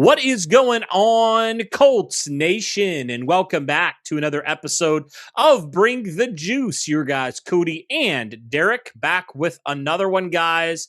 What is going on, Colts Nation? And welcome back to another episode of Bring the Juice. Your guys, Cody and Derek, back with another one, guys.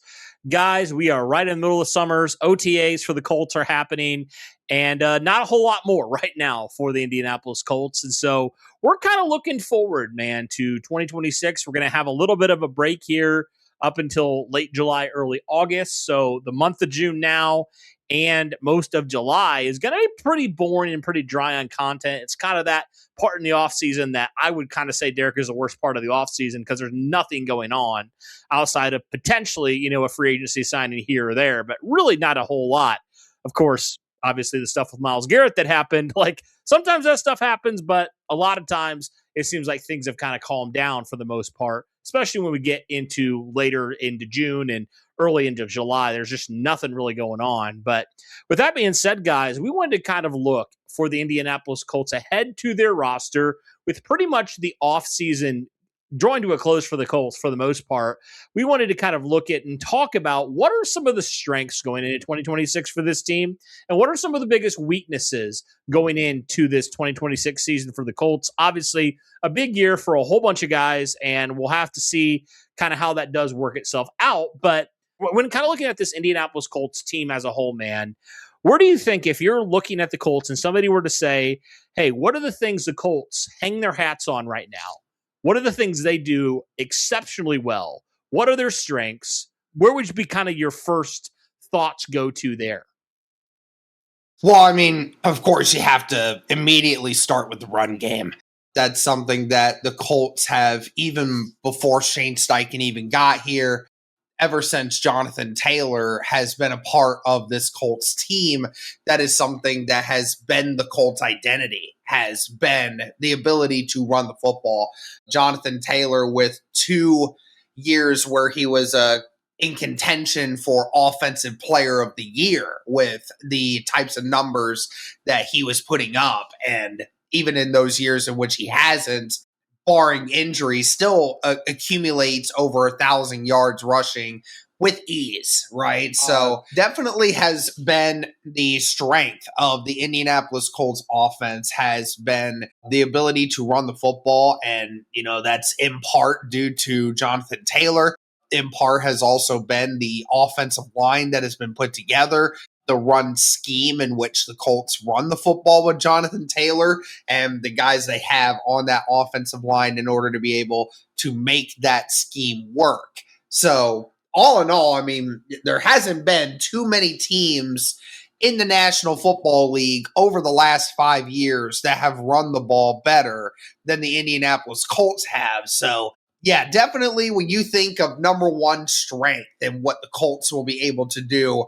Guys, we are right in the middle of summers. OTAs for the Colts are happening, and not a whole lot more right now for the Indianapolis Colts. And so we're kind of looking forward, man, to 2026. We're going to have a little bit of a break here up until late July, early August. So the month of June now and most of July is going to be pretty boring and pretty dry on content. It's kind of that part in the offseason that I would kind of say, Derek, is the worst part of the offseason because there's nothing going on outside of potentially, a free agency signing here or there, but really not a whole lot. Of course, obviously the stuff with Myles Garrett that happened, like sometimes that stuff happens, but a lot of times it seems like things have kind of calmed down for the most part, especially when we get into later into June and early into July. There's just nothing really going on. But with that being said, guys, we wanted to kind of look for the Indianapolis Colts ahead to their roster with pretty much the offseason drawing to a close for the Colts for the most part. We wanted to kind of look at and talk about what are some of the strengths going into 2026 for this team and what are some of the biggest weaknesses going into this 2026 season for the Colts. Obviously, a big year for a whole bunch of guys, and we'll have to see kind of how that does work itself out. But when kind of looking at this Indianapolis Colts team as a whole, man, where do you think, if you're looking at the Colts and somebody were to say, hey, what are the things the Colts hang their hats on right now? What are the things they do exceptionally well? What are their strengths? Where would be kind of your first thoughts go to there? Well, I mean, of course, you have to immediately start with the run game. That's something that the Colts have, even before Shane Steichen even got here, ever since Jonathan Taylor has been a part of this Colts team. That is something that has been the Colts' identity, has been the ability to run the football. Jonathan Taylor, with 2 years where he was in contention for Offensive Player of the Year with the types of numbers that he was putting up. And even in those years in which he hasn't, barring injury, still accumulates over 1,000 yards rushing with ease, right? So definitely has been the strength of the Indianapolis Colts offense, has been the ability to run the football. And, that's in part due to Jonathan Taylor. In part has also been the offensive line that has been put together, the run scheme in which the Colts run the football with Jonathan Taylor and the guys they have on that offensive line in order to be able to make that scheme work. So all in all, I mean, there hasn't been too many teams in the National Football League over the last 5 years that have run the ball better than the Indianapolis Colts have. So yeah, definitely when you think of number one strength and what the Colts will be able to do,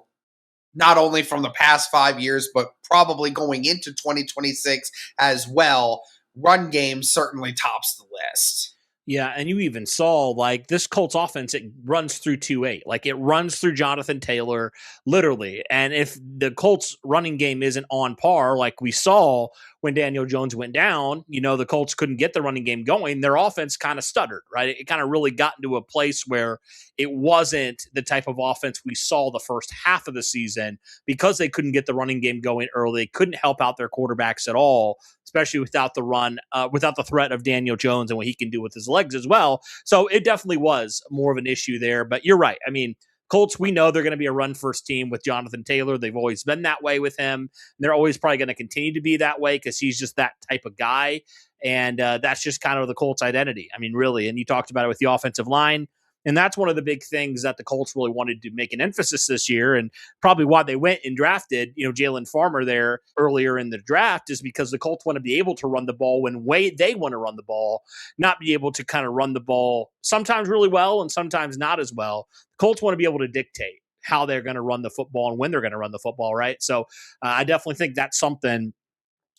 not only from the past 5 years, but probably going into 2026 as well, run game certainly tops the list. Yeah, and you even saw, like, this Colts offense, it runs through 2-8. Like, it runs through Jonathan Taylor, literally. And if the Colts running game isn't on par, like we saw when Daniel Jones went down, the Colts couldn't get the running game going. Their offense kind of stuttered, right? It kind of really got into a place where it wasn't the type of offense we saw the first half of the season because they couldn't get the running game going early. They couldn't help out their quarterbacks at all, especially without the run, without the threat of Daniel Jones and what he can do with his legs as well. So it definitely was more of an issue there. But you're right. I mean, Colts, we know they're going to be a run-first team with Jonathan Taylor. They've always been that way with him. They're always probably going to continue to be that way because he's just that type of guy. And that's just kind of the Colts' identity. I mean, really. And you talked about it with the offensive line. And that's one of the big things that the Colts really wanted to make an emphasis this year, and probably why they went and drafted, Jalen Farmer there earlier in the draft, is because the Colts want to be able to run the ball when they want to run the ball, not be able to kind of run the ball sometimes really well and sometimes not as well. The Colts want to be able to dictate how they're going to run the football and when they're going to run the football, right? So I definitely think that's something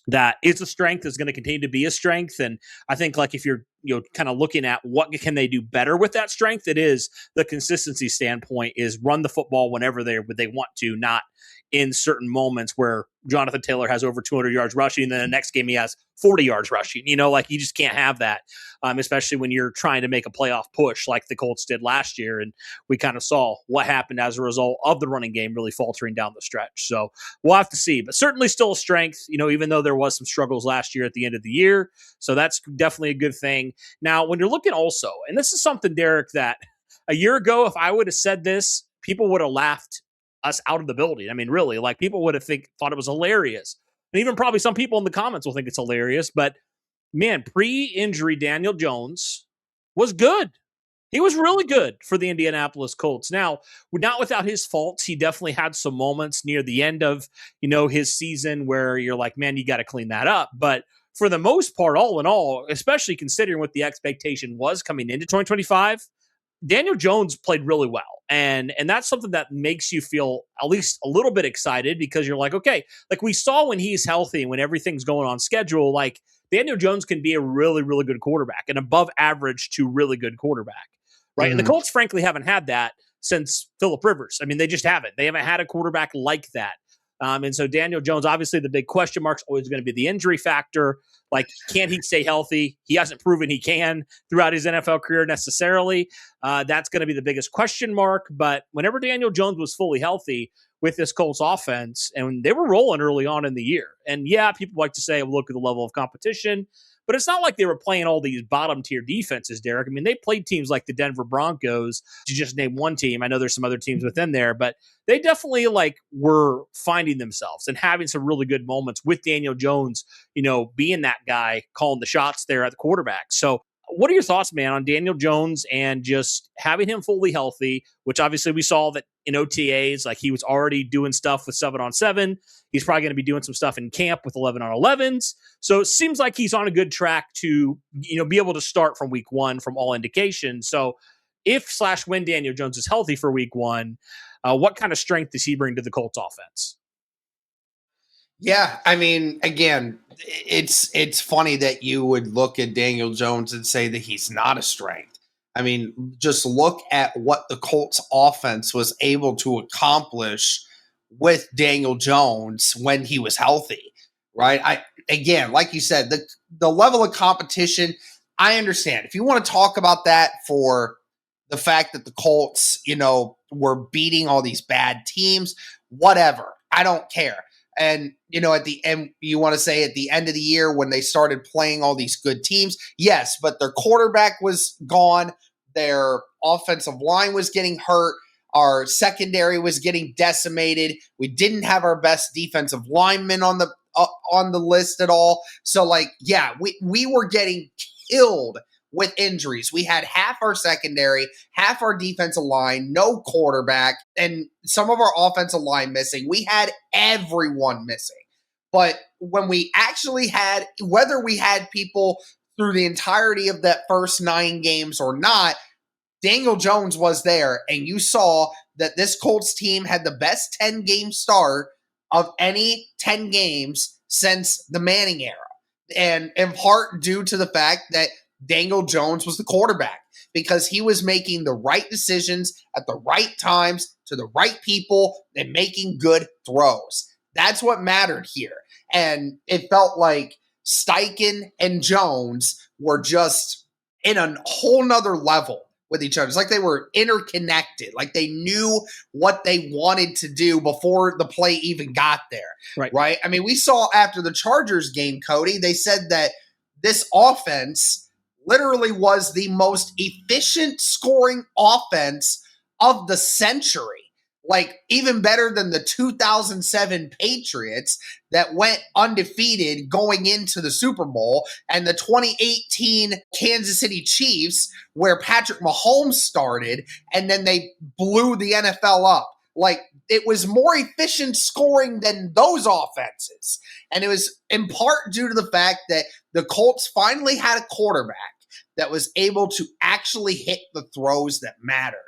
that is a strength, is going to continue to be a strength. And I think, like, if you're kind of looking at what can they do better with that strength, it is the consistency standpoint, is run the football whenever they want to, not in certain moments where Jonathan Taylor has over 200 yards rushing, and then the next game he has 40 yards rushing. Like you just can't have that, especially when you're trying to make a playoff push like the Colts did last year. And we kind of saw what happened as a result of the running game really faltering down the stretch. So we'll have to see, but certainly still a strength, even though there was some struggles last year at the end of the year. So that's definitely a good thing. Now, when you're looking also, and this is something, Derek, that a year ago, if I would have said this, people would have laughed us out of the building. I mean, really, like people would have thought it was hilarious. And even probably some people in the comments will think it's hilarious. But man, pre-injury Daniel Jones was good. He was really good for the Indianapolis Colts. Now, not without his faults. He definitely had some moments near the end of, his season where you're like, man, you got to clean that up. But for the most part, all in all, especially considering what the expectation was coming into 2025, Daniel Jones played really well. And that's something that makes you feel at least a little bit excited, because you're like, okay, like we saw when he's healthy and when everything's going on schedule, like Daniel Jones can be a really, really good quarterback, an above average to really good quarterback, right? Mm-hmm. And the Colts, frankly, haven't had that since Phillip Rivers. I mean, they just haven't. They haven't had a quarterback like that. And so Daniel Jones, obviously the big question mark's always going to be the injury factor. Like, can he stay healthy? He hasn't proven he can throughout his NFL career necessarily. That's going to be the biggest question mark. But whenever Daniel Jones was fully healthy with this Colts offense, and they were rolling early on in the year. And yeah, people like to say, look at the level of competition. But it's not like they were playing all these bottom-tier defenses, Derek. I mean, they played teams like the Denver Broncos, to just name one team. I know there's some other teams within there, but they definitely were finding themselves and having some really good moments with Daniel Jones, being that guy calling the shots there at the quarterback. So what are your thoughts, man, on Daniel Jones and just having him fully healthy, which obviously we saw that in OTAs, like he was already doing stuff with 7-on-7. He's probably going to be doing some stuff in camp with 11-on-11s. So it seems like he's on a good track to, be able to start from week one from all indications. So if/when Daniel Jones is healthy for week one, what kind of strength does he bring to the Colts offense? Yeah, I mean, again, it's funny that you would look at Daniel Jones and say that he's not a strength. I mean, just look at what the Colts offense was able to accomplish with Daniel Jones when he was healthy, right? Again, like you said, the level of competition, I understand. If you want to talk about that for the fact that the Colts, were beating all these bad teams, whatever, I don't care. And, at the end, you want to say at the end of the year when they started playing all these good teams, yes, but their quarterback was gone. Their offensive line was getting hurt. Our secondary was getting decimated. We didn't have our best defensive linemen on the list at all. So, we were getting killed with injuries. We had half our secondary, half our defensive line, no quarterback, and some of our offensive line missing. We had everyone missing. But when we actually had, whether we had people through the entirety of that first 9 games or not, Daniel Jones was there, and you saw that this Colts team had the best 10-game start of any 10 games since the Manning era. And in part due to the fact that Daniel Jones was the quarterback, because he was making the right decisions at the right times to the right people and making good throws. That's what mattered here. And it felt like Steichen and Jones were just in a whole nother level with each other. It's like they were interconnected, like they knew what they wanted to do before the play even got there. Right? I mean, we saw after the Chargers game, Cody, they said that this offense literally was the most efficient scoring offense of the century. Like, even better than the 2007 Patriots that went undefeated going into the Super Bowl, and the 2018 Kansas City Chiefs where Patrick Mahomes started and then they blew the NFL up. Like, it was more efficient scoring than those offenses. And it was in part due to the fact that the Colts finally had a quarterback that was able to actually hit the throws that mattered.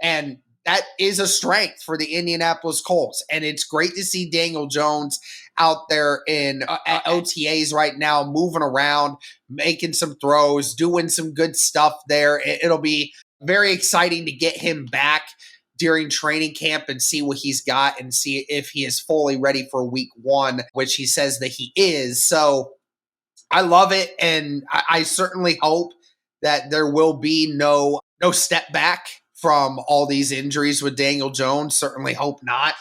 And that is a strength for the Indianapolis Colts. And it's great to see Daniel Jones out there in OTAs right now, moving around, making some throws, doing some good stuff there. It'll be very exciting to get him back during training camp and see what he's got and see if he is fully ready for week 1, which he says that he is. So I love it. And I certainly hope that there will be no step back from all these injuries with Daniel Jones. Certainly hope not.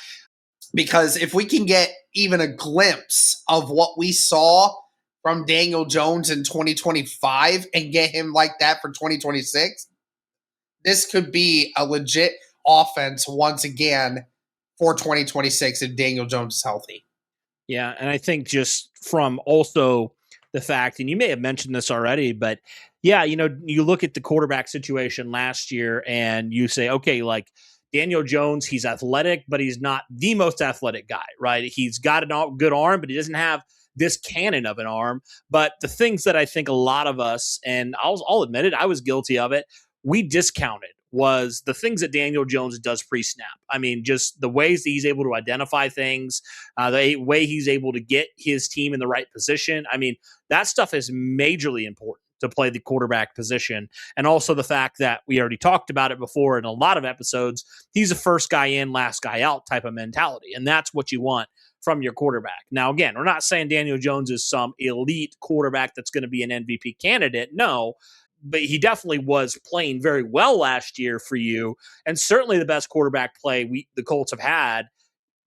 Because if we can get even a glimpse of what we saw from Daniel Jones in 2025 and get him like that for 2026, this could be a legit offense once again for 2026 if Daniel Jones is healthy. Yeah, and I think just from also the fact, and you may have mentioned this already, but yeah, you look at the quarterback situation last year and you say, okay, like Daniel Jones, he's athletic, but he's not the most athletic guy, right? He's got a good arm, but he doesn't have this cannon of an arm. But the things that I think a lot of us, and I'll admit it, I was guilty of it, we discounted was the things that Daniel Jones does pre-snap. I mean, just the ways that he's able to identify things, the way he's able to get his team in the right position. I mean, that stuff is majorly important to play the quarterback position. And also the fact that we already talked about it before in a lot of episodes, he's a first guy in, last guy out type of mentality. And that's what you want from your quarterback. Now, again, we're not saying Daniel Jones is some elite quarterback that's going to be an MVP candidate. No, but he definitely was playing very well last year for you. And certainly the best quarterback play the Colts have had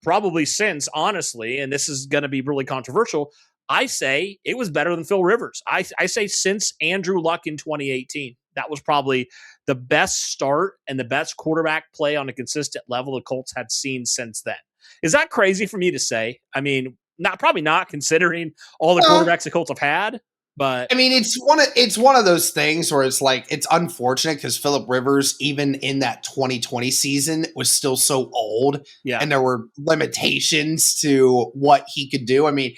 probably since, honestly, and this is going to be really controversial, I say it was better than Phil Rivers. I say since Andrew Luck in 2018, that was probably the best start and the best quarterback play on a consistent level the Colts had seen since then. Is that crazy for me to say? I mean, probably not considering all the quarterbacks the Colts have had. But I mean, it's one of those things where it's like, it's unfortunate because Phillip Rivers, even in that 2020 season, was still so old. Yeah. And there were limitations to what he could do. I mean,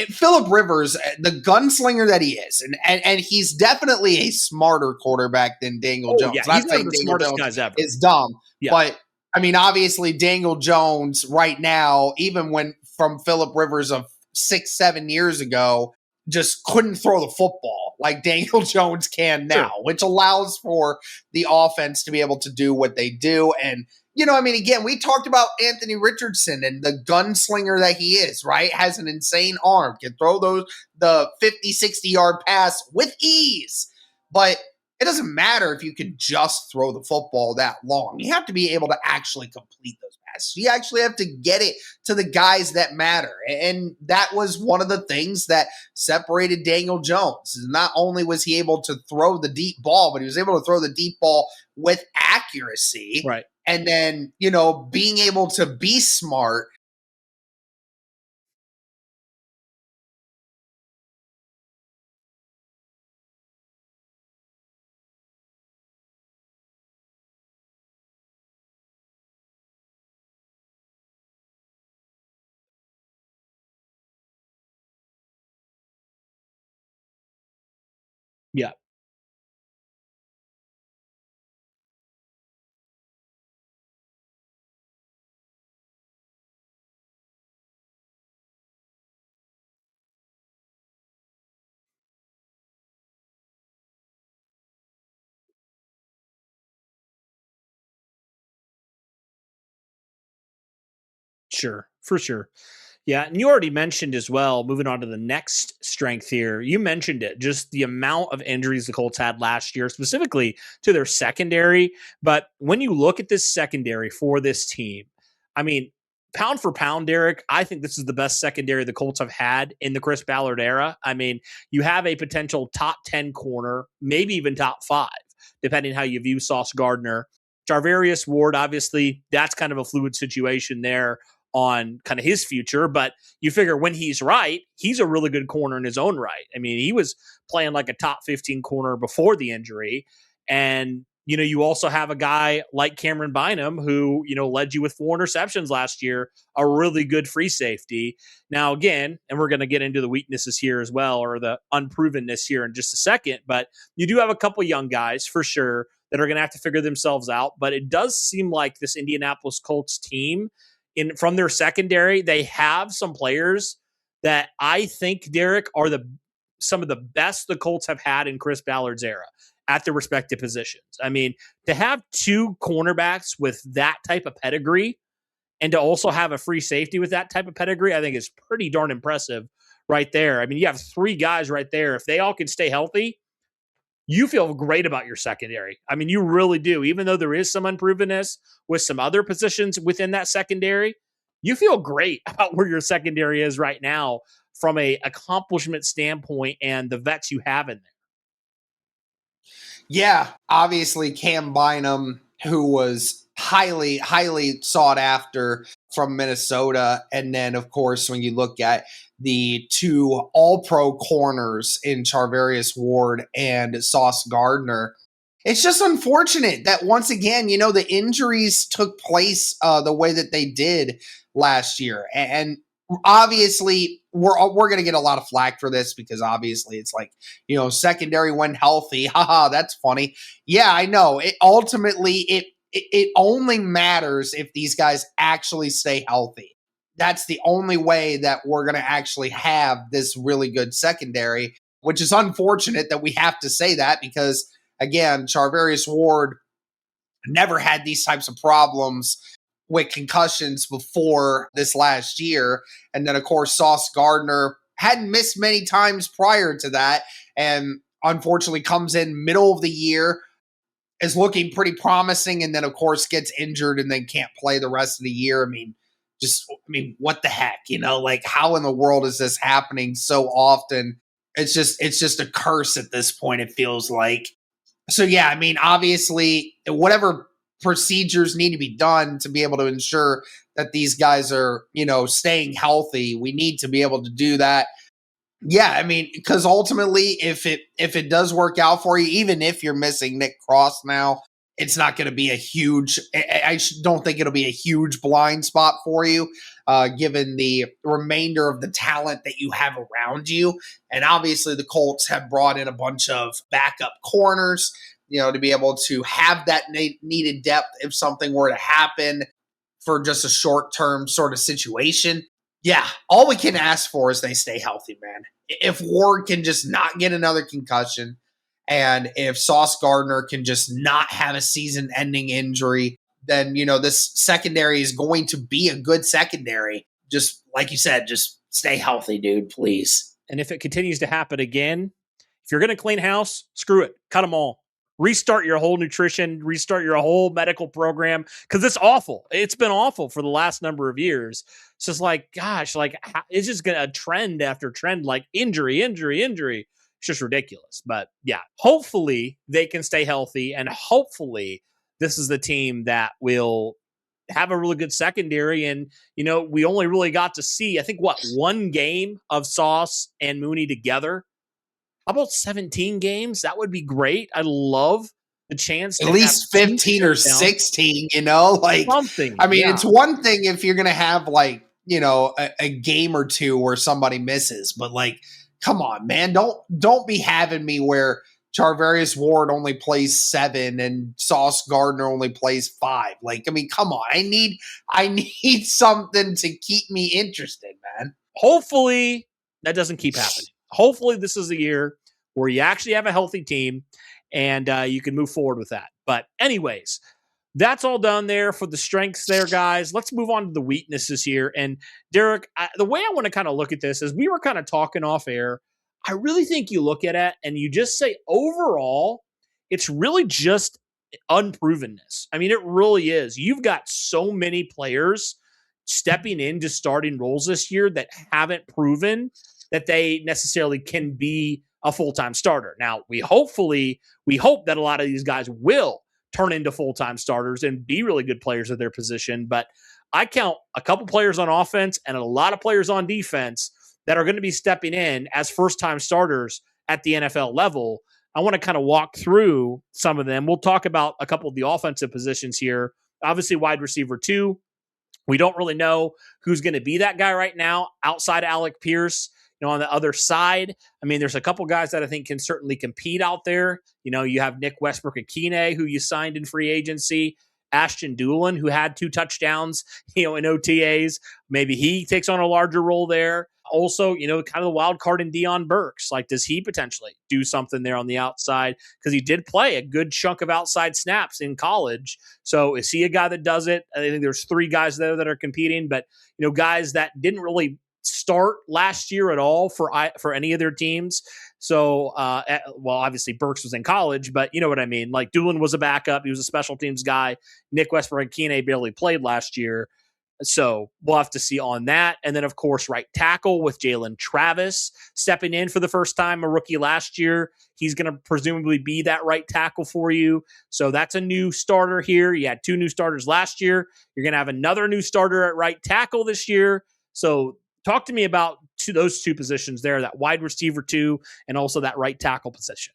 Phillip Rivers, the gunslinger that he is, and he's definitely a smarter quarterback than Daniel Jones. Yeah, he's one of the smartest guys ever. Is dumb. Yeah. But I mean, obviously Daniel Jones right now, even when from Phillip Rivers of 6-7 years ago, just couldn't throw the football like Daniel Jones can now, sure, which allows for the offense to be able to do what they do. And, I mean, again, we talked about Anthony Richardson and the gunslinger that he is, right? Has an insane arm, can throw the 50, 60-yard pass with ease. But it doesn't matter if you can just throw the football that long. You have to be able to actually complete those passes. You actually have to get it to the guys that matter. And that was one of the things that separated Daniel Jones. Not only was he able to throw the deep ball, but he was able to throw the deep ball with accuracy. Right. And then, being able to be smart. Yeah. Sure, for sure. Yeah, and you already mentioned as well, moving on to the next strength here, you mentioned it, just the amount of injuries the Colts had last year, specifically to their secondary. But when you look at this secondary for this team, I mean, pound for pound, Derek, I think this is the best secondary the Colts have had in the Chris Ballard era. I mean, you have a potential top 10 corner, maybe even top 5, depending how you view Sauce Gardner. Charvarius Ward, obviously, that's kind of a fluid situation there on kind of his future, but you figure when he's right, he's a really good corner in his own right. I mean, he was playing like a top 15 corner before the injury. And, you also have a guy like Cam Bynum who, led you with 4 interceptions last year, a really good free safety. Now, again, and we're going to get into the weaknesses here as well, or the unprovenness here in just a second, but you do have a couple young guys for sure that are going to have to figure themselves out. But it does seem like this Indianapolis Colts team, from their secondary, they have some players that I think, Derek, are some of the best the Colts have had in Chris Ballard's era. at the respective positions. I mean, to have two cornerbacks with that type of pedigree and to also have a free safety with that type of pedigree, I think is pretty darn impressive right there. I mean, you have three guys right there. If they all can stay healthy, you feel great about your secondary. I mean, you really do. Even though there is some unprovenness with some other positions within that secondary, you feel great about where your secondary is right now from a accomplishment standpoint and the vets you have in there. Yeah, obviously Cam Bynum, who was highly sought after from Minnesota. And then, of course, when you look at the two all-pro corners in Charvarius Ward and Sauce Gardner, it's just unfortunate that once again, the injuries took place the way that they did last year. And obviously, we're going to get a lot of flack for this because obviously it's like, secondary when healthy. Haha, that's funny. Yeah, I know. Ultimately, it only matters if these guys actually stay healthy. That's the only way that we're going to actually have this really good secondary, which is unfortunate that we have to say that because, again, Charvarius Ward never had these types of problems with concussions before this last year. And then, of course, Sauce Gardner hadn't missed many times prior to that and unfortunately comes in middle of the year, is looking pretty promising, and then, of course, gets injured and then can't play the rest of the year. I mean, what the heck, like how in the world is this happening so often? It's just a curse at this point, it feels like. So, yeah, I mean, obviously, whatever procedures need to be done to be able to ensure that these guys are, staying healthy, we need to be able to do that. Yeah, I mean, because ultimately, if it does work out for you, even if you're missing Nick Cross now, it's not going to be a huge. I don't think it'll be a huge blind spot for you, given the remainder of the talent that you have around you. And obviously, the Colts have brought in a bunch of backup corners, to be able to have that needed depth if something were to happen for just a short-term sort of situation. Yeah, all we can ask for is they stay healthy, man. If Ward can just not get another concussion, and if Sauce Gardner can just not have a season-ending injury, then, this secondary is going to be a good secondary. Just like you said, just stay healthy, dude, please. And if it continues to happen again, if you're going to clean house, screw it. Cut them all. Restart your whole nutrition, restart your whole medical program, because it's awful. It's been awful for the last number of years. It's just like, gosh, it's just going to trend after trend, like injury. It's just ridiculous. But yeah, hopefully they can stay healthy, and hopefully this is the team that will have a really good secondary. And, we only really got to see, I think, one game of Sauce and Mooney together. How about 17 games? That would be great. I love the chance to at least 15 or 16, something. I mean, It's one thing if you're going to have a game or two where somebody misses, but come on, man, don't be having me where Charvarius Ward only plays 7 and Sauce Gardner only plays 5. Come on. I need something to keep me interested, man. Hopefully that doesn't keep happening. Hopefully this is the year where you actually have a healthy team and you can move forward with that. But anyways, that's all done there for the strengths there, guys. Let's move on to the weaknesses here. And Derek, the way I want to kind of look at this is we were kind of talking off air. I really think you look at it and you just say overall, it's really just unprovenness. I mean, it really is. You've got so many players stepping into starting roles this year that haven't proven that they necessarily can be a full-time starter. Now, we hope that a lot of these guys will turn into full-time starters and be really good players at their position. But I count a couple players on offense and a lot of players on defense that are going to be stepping in as first-time starters at the NFL level. I want to kind of walk through some of them. We'll talk about a couple of the offensive positions here. Obviously, wide receiver 2. We don't really know who's going to be that guy right now outside of Alec Pierce. On the other side, I mean, there's a couple guys that I think can certainly compete out there. You have Nick Westbrook-Akine, who you signed in free agency. Ashton Doolin, who had 2 touchdowns, in OTAs. Maybe he takes on a larger role there. also, kind of the wild card in Deion Burks. Like, does he potentially do something there on the outside? Because he did play a good chunk of outside snaps in college. So is he a guy that does it? I think there's 3 guys there that are competing, but guys that didn't really start last year at all for any of their teams. So, obviously Burks was in college, but you know what I mean? Like, Doolin was a backup. He was a special teams guy. Nick Westbrook-Ikine barely played last year. So we'll have to see on that. And then, of course, right tackle with Jalen Travis stepping in for the first time, a rookie last year. He's going to presumably be that right tackle for you. So that's a new starter here. You had 2 new starters last year. You're going to have another new starter at right tackle this year. So talk to me about those 2 positions there, that wide receiver 2 and also that right tackle position.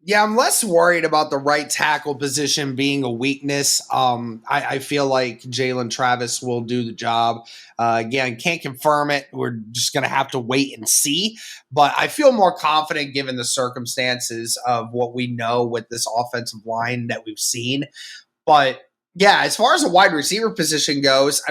Yeah, I'm less worried about the right tackle position being a weakness. I feel like Jalen Travis will do the job. Again, can't confirm it. We're just going to have to wait and see. But I feel more confident given the circumstances of what we know with this offensive line that we've seen. But yeah, as far as the wide receiver position goes,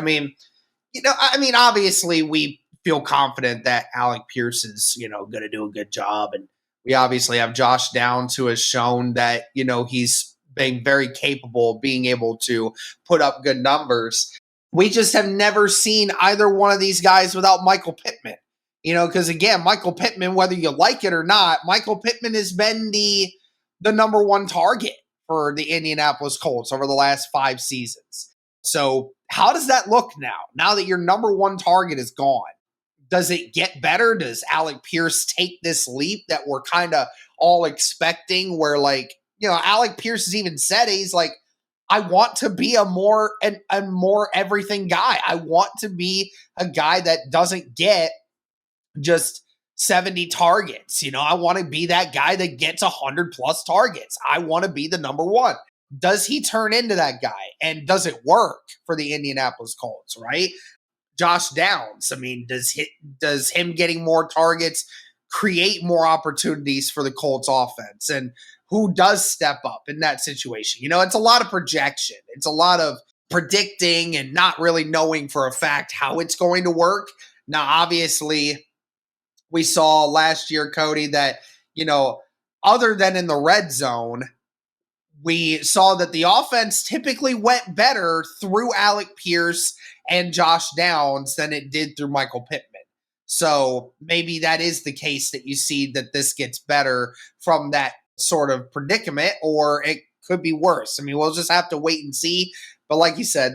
obviously we feel confident that Alec Pierce is, going to do a good job. And we obviously have Josh Downs, who has shown that, he's been very capable of being able to put up good numbers. We just have never seen either one of these guys without Michael Pittman. Because again, Michael Pittman, whether you like it or not, Michael Pittman has been the number 1 target for the Indianapolis Colts over the last 5 seasons. So how does that look now that your number 1 target is gone? Does it get better? Does Alec Pierce take this leap that we're kind of all expecting where, Alec Pierce has even said it. He's like, I want to be a more everything guy. I want to be a guy that doesn't get just 70 targets. I want to be that guy that gets 100 plus targets. I want to be the number 1. Does he turn into that guy? And does it work for the Indianapolis Colts, right? Josh Downs, does him getting more targets create more opportunities for the Colts offense? And who does step up in that situation? It's a lot of projection. It's a lot of predicting and not really knowing for a fact how it's going to work. Now, obviously, we saw last year, Cody, that, other than in the red zone, we saw that the offense typically went better through Alec Pierce and Josh Downs than it did through Michael Pittman. So maybe that is the case that you see that this gets better from that sort of predicament, or it could be worse. We'll just have to wait and see. But like you said,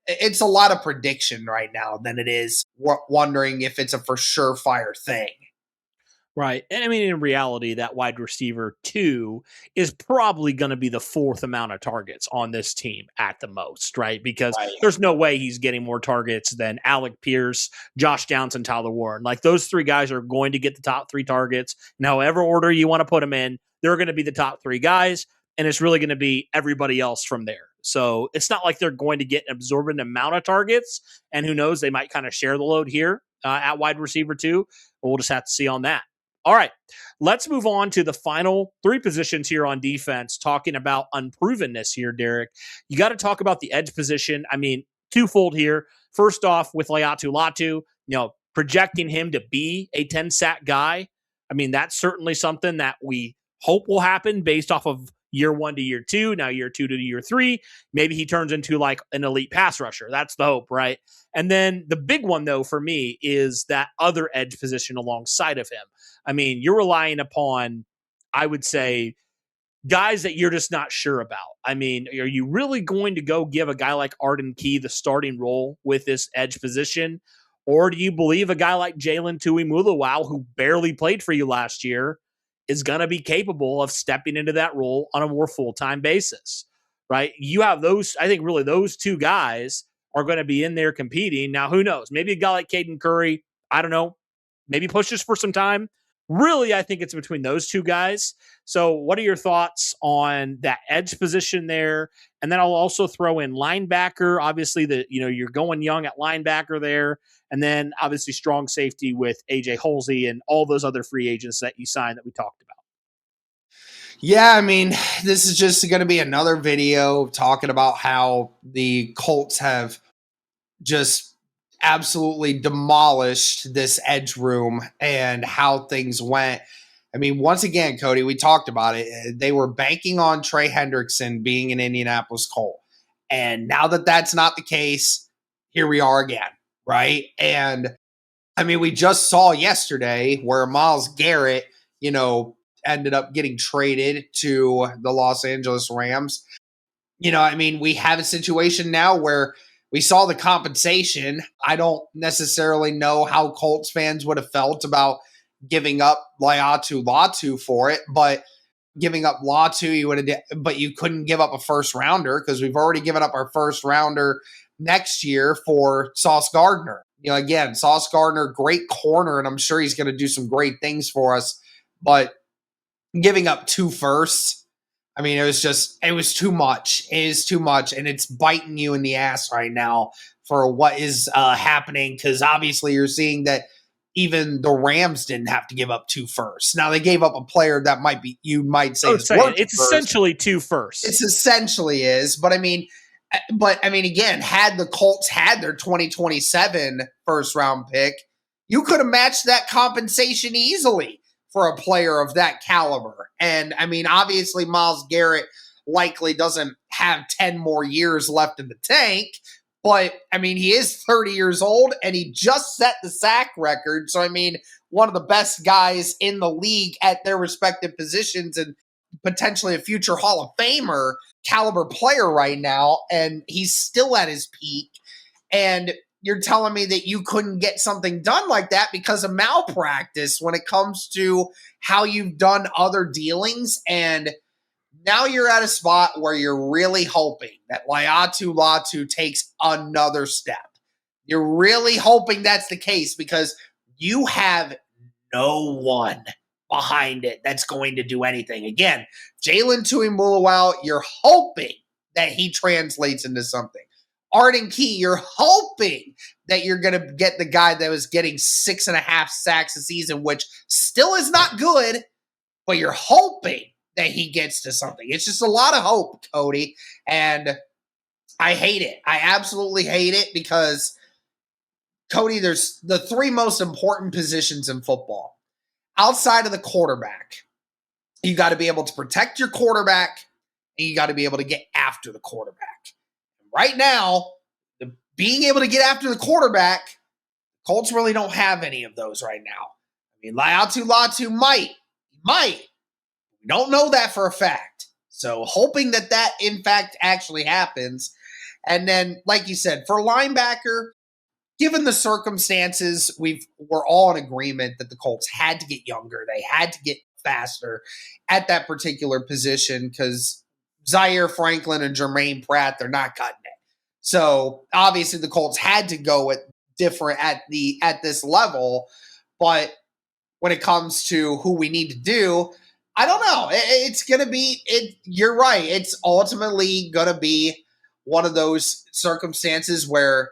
it's a lot of prediction right now than it is wondering if it's a for surefire thing. Right. And in reality, that wide receiver 2 is probably going to be the 4th amount of targets on this team at the most, right? Because there's no way he's getting more targets than Alec Pierce, Josh Downs, and Tyler Warren. Like, those 3 guys are going to get the top 3 targets. In however order you want to put them in, they're going to be the top 3 guys, and it's really going to be everybody else from there. So it's not like they're going to get an absorbent amount of targets, and who knows, they might kind of share the load here at wide receiver 2, but we'll just have to see on that. All right, let's move on to the final 3 positions here on defense, talking about unprovenness here, Derek. You got to talk about the edge position. Twofold here. First off, with Laiatu Latu, projecting him to be a 10-sack guy. That's certainly something that we hope will happen based off of year 1 to year 2, now year 2 to year 3. Maybe he turns into like an elite pass rusher. That's the hope, right? And then the big one, though, for me is that other edge position alongside of him. You're relying upon, I would say, guys that you're just not sure about. Are you really going to go give a guy like Arden Key the starting role with this edge position? Or do you believe a guy like Jalen Tuimuluau, who barely played for you last year, is going to be capable of stepping into that role on a more full-time basis, right? You have those, I think really those 2 guys are going to be in there competing. Now, who knows? Maybe a guy like Caden Curry, I don't know, maybe pushes for some time. Really, I think it's between those 2 guys. So what are your thoughts on that edge position there? And then I'll also throw in linebacker. Obviously, you're going young at linebacker there. And then obviously strong safety with AJ Holsey and all those other free agents that you signed that we talked about. Yeah, this is just going to be another video talking about how the Colts have just absolutely demolished this edge room and how things went. I mean, once again, Cody, we talked about it. They were banking on Trey Hendrickson being an Indianapolis Colt. And now that that's not the case, here we are again, right? And I mean, we just saw yesterday where Myles Garrett, ended up getting traded to the Los Angeles Rams. I mean, we have a situation now where we saw the compensation. I don't necessarily know how Colts fans would have felt about giving up Laiatu Latu for it, but giving up Latu, but you couldn't give up a first rounder because we've already given up our first rounder next year for Sauce Gardner. Again, Sauce Gardner, great corner, and I'm sure he's going to do some great things for us, but giving up 2 firsts, I mean, it was too much. It is too much, and it's biting you in the ass right now for what is happening, because obviously you're seeing that even the Rams didn't have to give up 2 firsts. Now, they gave up a player that you might say is worth it's essentially 2 firsts. It essentially is, but I mean, again, had the Colts had their 2027 first-round pick, you could have matched that compensation easily for a player of that caliber. And, I mean, obviously Myles Garrett likely doesn't have 10 more years left in the tank, but, I mean, he is 30 years old, and he just set the sack record. So, I mean, one of the best guys in the league at their respective positions and potentially a future Hall of Famer caliber player right now, and he's still at his peak. And you're telling me that you couldn't get something done like that because of malpractice when it comes to how you've done other dealings. And now you're at a spot where you're really hoping that Laiatu Latu takes another step. You're really hoping that's the case because you have no one behind it that's going to do anything. Again, Jalen Tuimuluau, you're hoping that he translates into something. Arden Key, you're hoping that you're going to get the guy that was getting 6.5 sacks a season, which still is not good, but you're hoping that he gets to something. It's just a lot of hope, Cody, and I hate it. I absolutely hate it because, Cody, there's the 3 most important positions in football. Outside of the quarterback, you got to be able to protect your quarterback, and you got to be able to get after the quarterback. Right now, being able to get after the quarterback, Colts really don't have any of those right now. I mean, Laiatu Latu might. We don't know that for a fact. So hoping that in fact actually happens. And then, like you said, for linebacker, given the circumstances, we're all in agreement that the Colts had to get younger. They had to get faster at that particular position because Zaire Franklin and Jermaine Pratt, they're not cutting it. So obviously the Colts had to go with different at this level. But when it comes to who we need to do, I don't know. It's going to be – you're right. It's ultimately going to be one of those circumstances where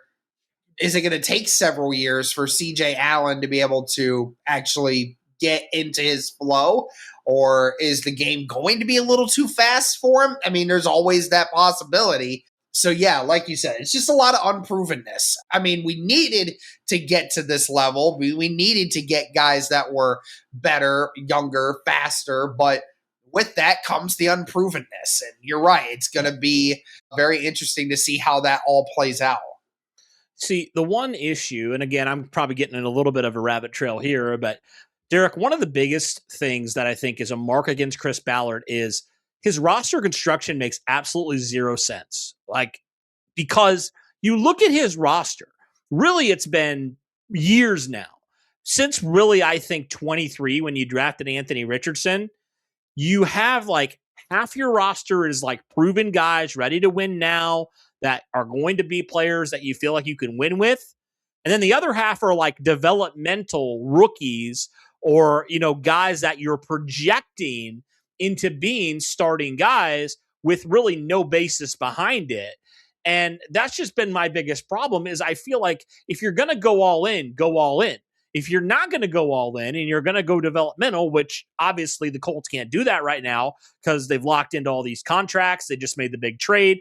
is it going to take several years for C.J. Allen to be able to actually get into his flow, or is the game going to be a little too fast for him? I mean, there's always that possibility. So, yeah, like you said, it's just a lot of unprovenness. I mean, we needed to get to this level. We needed to get guys that were better, younger, faster, but with that comes the unprovenness. And you're right, it's going to be very interesting to see how that all plays out. See, the one issue, and again, I'm probably getting in a little bit of a rabbit trail here, but Derek, one of the biggest things that I think is a mark against Chris Ballard is his roster construction makes absolutely zero sense. Because you look at his roster, really it's been years now. Since really, I think 23, when you drafted Anthony Richardson, you have half your roster is proven guys ready to win now that are going to be players that you feel like you can win with. And then the other half are developmental rookies or, guys that you're projecting into being starting guys with really no basis behind it. And that's just been my biggest problem is I feel like if you're going to go all in, go all in. If you're not going to go all in and you're going to go developmental, which obviously the Colts can't do that right now because they've locked into all these contracts. They just made the big trade.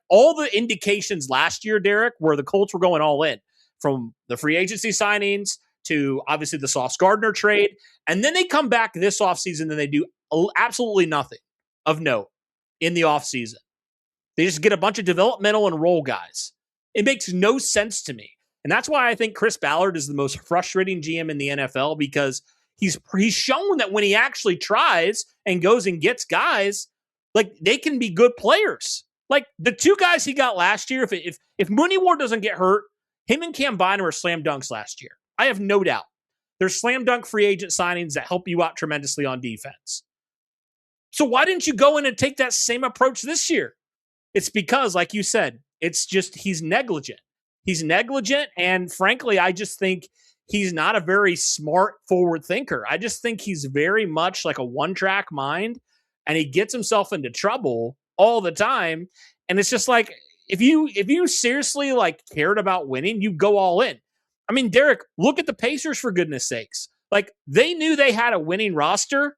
All the indications last year, Derek, where the Colts were going all in. from the free agency signings to obviously the Sauce Gardner trade. And then they come back this offseason and they do absolutely nothing of note in the offseason. They just get a bunch of developmental and role guys. It makes no sense to me. And that's why I think Chris Ballard is the most frustrating GM in the NFL, because he's shown that when he actually tries and goes and gets guys, like, they can be good players. Like the two guys he got last year, if Mooney Ward doesn't get hurt, him and Cam Bynum are slam dunks last year. I have no doubt. They're slam dunk free agent signings that help you out tremendously on defense. So why didn't you go in and take that same approach this year? It's because, like you said, it's just he's negligent. He's negligent, and frankly, I just think he's not a very smart forward thinker. I just think he's very much like a one-track mind, and he gets himself into trouble all the time. And it's just like, if you seriously like cared about winning, you go all in. I mean, Derek, look at the Pacers, for goodness sakes. Like, they knew they had a winning roster.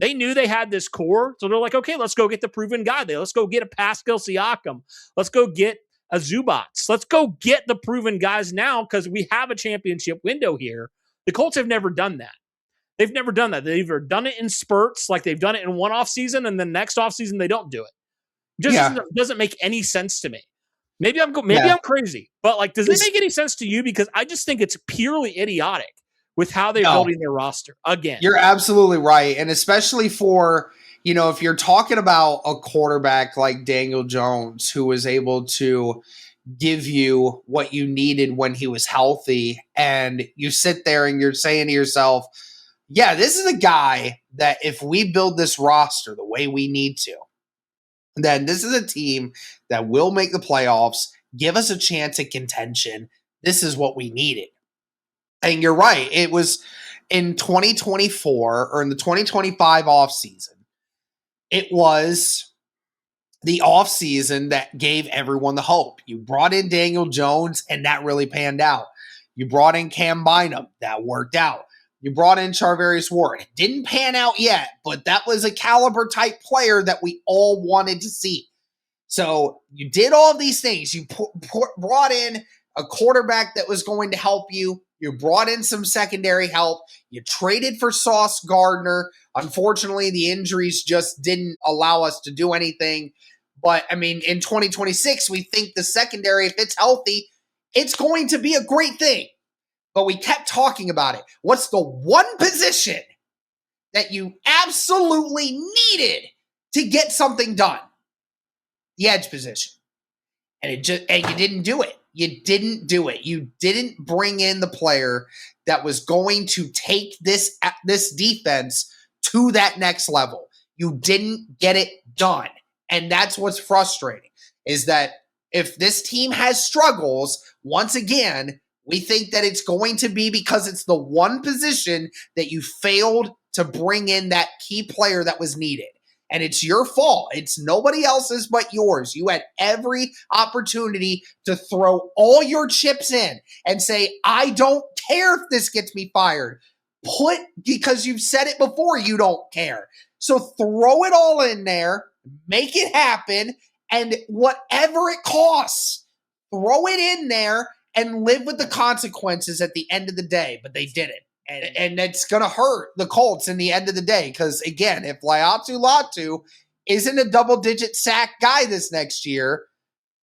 They knew they had this core. So they're like, okay, let's go get the proven guy. Let's go get a Pascal Siakam. Let's go get a Zubats. Let's go get the proven guys now, because we have a championship window here. The Colts have never done that. They've never done that. They've either done it in spurts, like they've done it in one offseason, and then next offseason they don't do it. Just doesn't make any sense to me. Maybe I'm crazy, but like, does it make any sense to you? Because I just think it's purely idiotic with how they're building their roster. Again, you're absolutely right, and especially for, if you're talking about a quarterback like Daniel Jones, who was able to give you what you needed when he was healthy, and you sit there and you're saying to yourself, yeah, this is a guy that if we build this roster the way we need to, then this is a team that will make the playoffs, give us a chance at contention. This is what we needed. And you're right. It was in 2024 or in the 2025 offseason. It was the offseason that gave everyone the hope. You brought in Daniel Jones, and that really panned out. You brought in Cam Bynum. That worked out. You brought in Charvarius Ward. It didn't pan out yet, but that was a caliber type player that we all wanted to see. So you did all of these things. You brought in a quarterback that was going to help you. You brought in some secondary help. You traded for Sauce Gardner. Unfortunately, the injuries just didn't allow us to do anything. But, I mean, in 2026, we think the secondary, if it's healthy, it's going to be a great thing. But we kept talking about it. What's the one position that you absolutely needed to get something done? The edge position. And you didn't do it. You didn't do it. You didn't bring in the player that was going to take this defense to that next level. You didn't get it done. And that's what's frustrating, is that if this team has struggles, once again, we think that it's going to be because it's the one position that you failed to bring in that key player that was needed. And it's your fault. It's nobody else's but yours. You had every opportunity to throw all your chips in and say, I don't care if this gets me fired. Because you've said it before, you don't care. So throw it all in there, make it happen, and whatever it costs, throw it in there and live with the consequences at the end of the day. But they didn't. And it's going to hurt the Colts in the end of the day. Because, again, if Laiatu Latu isn't a double-digit sack guy this next year,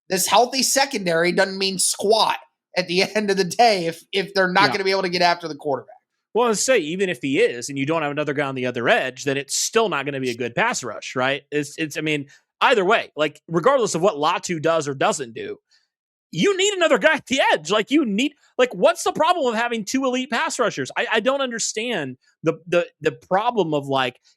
this healthy secondary doesn't mean squat at the end of the day if they're not going to be able to get after the quarterback. Well, let's say even if he is and you don't have another guy on the other edge, then it's still not going to be a good pass rush, right? I mean, either way, like regardless of what Latu does or doesn't do, you need another guy at the edge. What's the problem of having two elite pass rushers? I don't understand the problem of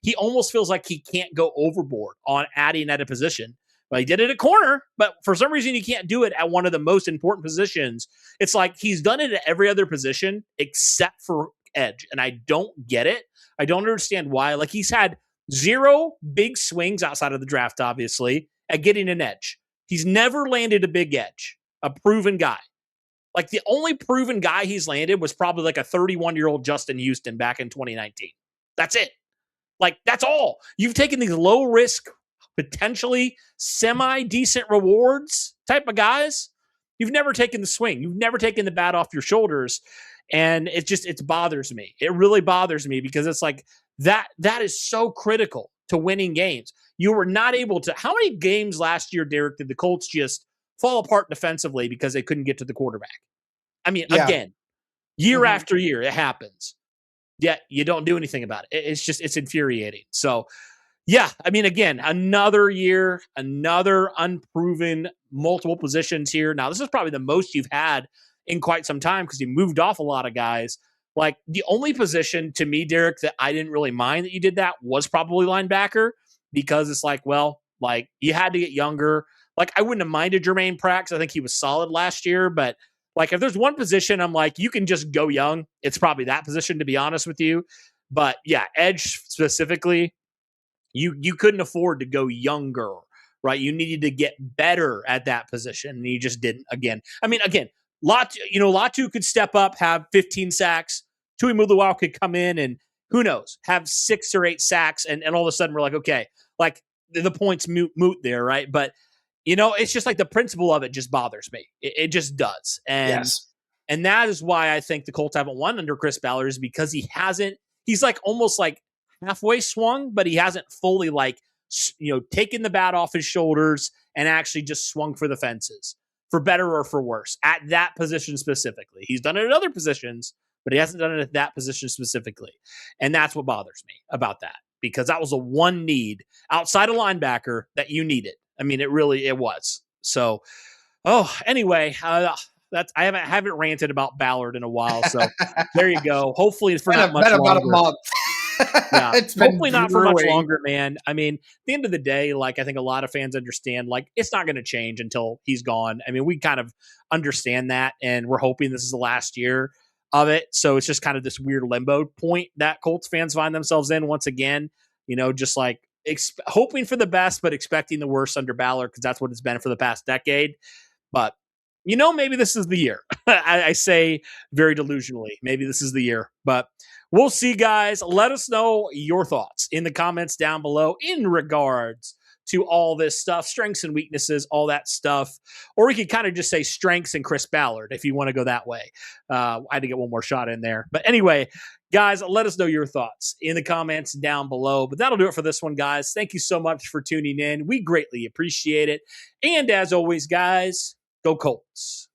he almost feels like he can't go overboard on adding at a position. Well, he did it at corner, but for some reason he can't do it at one of the most important positions. It's like he's done it at every other position except for edge, and I don't get it. I don't understand why. He's had zero big swings outside of the draft, obviously, at getting an edge. He's never landed a big edge. A proven guy. The only proven guy he's landed was probably a 31-year-old Justin Houston back in 2019. That's it. That's all. You've taken these low risk, potentially semi-decent rewards type of guys, You've never taken the swing. You've never taken the bat off your shoulders. And it bothers me. It really bothers me because it's like that is so critical to winning games. You were not able to. How many games last year, Derek, did the Colts just fall apart defensively because they couldn't get to the quarterback? I mean, again, year after year, it happens. Yet you don't do anything about it. It's infuriating. So, yeah, I mean, again, another year, another unproven multiple positions here. Now, this is probably the most you've had in quite some time because you moved off a lot of guys. Like, the only position to me, Derek, that I didn't really mind that you did that was probably linebacker, because it's like, well, like, you had to get younger. Like, I wouldn't have minded Jermaine Pratt because I think he was solid last year, but like, if there's one position I'm like, you can just go young, it's probably that position, to be honest with you. But yeah, edge specifically, you couldn't afford to go younger, right? You needed to get better at that position, and you just didn't. Again, Latu could step up, have 15 sacks. Tui Muluau could come in and, who knows, have 6 or 8 sacks, and all of a sudden we're like, okay, like the points moot there, right? But it's just like the principle of it just bothers me. It just does. And that is why I think the Colts haven't won under Chris Ballard, is because he's like almost like halfway swung, but he hasn't fully taken the bat off his shoulders and actually just swung for the fences, for better or for worse, at that position specifically. He's done it at other positions, but he hasn't done it at that position specifically. And that's what bothers me about that, because that was a one need outside of linebacker that you needed. I mean, it was. So, anyway, I haven't ranted about Ballard in a while. So there you go. Hopefully it's for not much longer. About a month. Yeah, it's hopefully not for much longer, man. I mean, at the end of the day, like, I think a lot of fans understand, like, it's not going to change until he's gone. I mean, we kind of understand that, and we're hoping this is the last year of it. So it's just kind of this weird limbo point that Colts fans find themselves in once again, just like hoping for the best, but expecting the worst under Ballard, because that's what it's been for the past decade. But, maybe this is the year. I say very delusionally, maybe this is the year, but we'll see, guys. Let us know your thoughts in the comments down below in regards to all this stuff, strengths and weaknesses, all that stuff. Or we could kind of just say strengths and Chris Ballard if you want to go that way. I had to get one more shot in there. But anyway, guys, let us know your thoughts in the comments down below. But that'll do it for this one, guys. Thank you so much for tuning in. We greatly appreciate it. And as always, guys, go Colts.